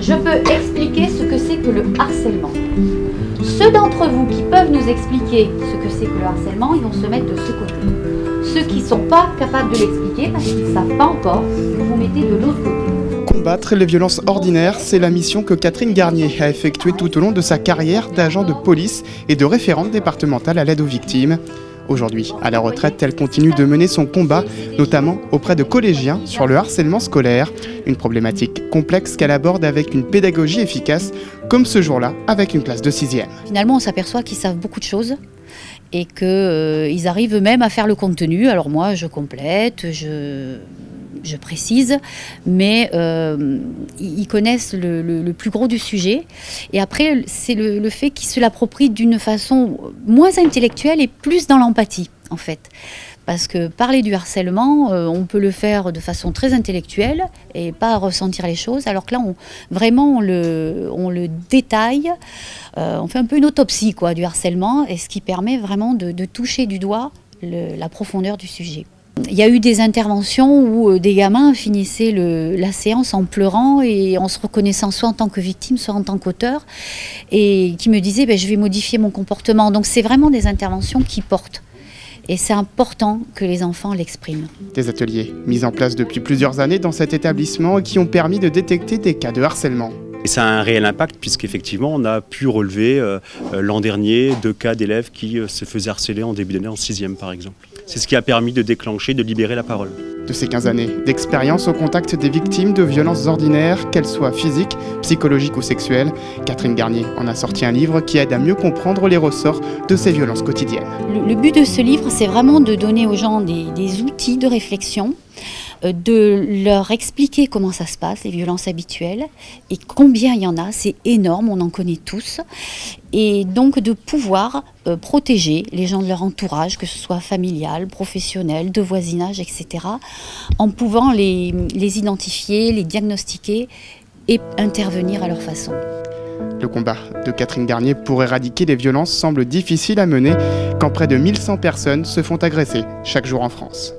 Je peux expliquer ce que c'est que le harcèlement. Ceux d'entre vous qui peuvent nous expliquer ce que c'est que le harcèlement, ils vont se mettre de ce côté. Ceux qui ne sont pas capables de l'expliquer parce qu'ils ne savent pas encore, vous vous mettez de l'autre côté. Combattre les violences ordinaires, c'est la mission que Catherine Garnier a effectuée tout au long de sa carrière d'agent de police et de référente départementale à l'aide aux victimes. Aujourd'hui, à la retraite, elle continue de mener son combat, notamment auprès de collégiens, sur le harcèlement scolaire. Une problématique complexe qu'elle aborde avec une pédagogie efficace, comme ce jour-là avec une classe de 6e. Finalement, on s'aperçoit qu'ils savent beaucoup de choses et qu'ils arrivent eux-mêmes à faire le contenu. Alors moi, je complète, je précise, mais ils connaissent le plus gros du sujet. Et après, c'est le fait qu'ils se l'approprient d'une façon moins intellectuelle et plus dans l'empathie, en fait. Parce que parler du harcèlement, on peut le faire de façon très intellectuelle et pas ressentir les choses, alors que là, on le détaille, on fait un peu une autopsie quoi, du harcèlement, et ce qui permet vraiment de toucher du doigt la profondeur du sujet. Il y a eu des interventions où des gamins finissaient la séance en pleurant et en se reconnaissant soit en tant que victime, soit en tant qu'auteur, et qui me disaient je vais modifier mon comportement. Donc c'est vraiment des interventions qui portent. Et c'est important que les enfants l'expriment. Des ateliers mis en place depuis plusieurs années dans cet établissement qui ont permis de détecter des cas de harcèlement. Et ça a un réel impact puisqu'effectivement on a pu relever l'an dernier 2 cas d'élèves qui se faisaient harceler en début d'année en 6e par exemple. C'est ce qui a permis de déclencher, de libérer la parole. De ces 15 années d'expérience au contact des victimes de violences ordinaires, qu'elles soient physiques, psychologiques ou sexuelles, Catherine Garnier en a sorti un livre qui aide à mieux comprendre les ressorts de ces violences quotidiennes. Le but de ce livre, c'est vraiment de donner aux gens des outils de réflexion, de leur expliquer comment ça se passe, les violences habituelles, et combien il y en a, c'est énorme, on en connaît tous, et donc de pouvoir protéger les gens de leur entourage, que ce soit familial, professionnel, de voisinage, etc., en pouvant les identifier, les diagnostiquer et intervenir à leur façon. Le combat de Catherine Garnier pour éradiquer les violences semble difficile à mener quand près de 1100 personnes se font agresser chaque jour en France.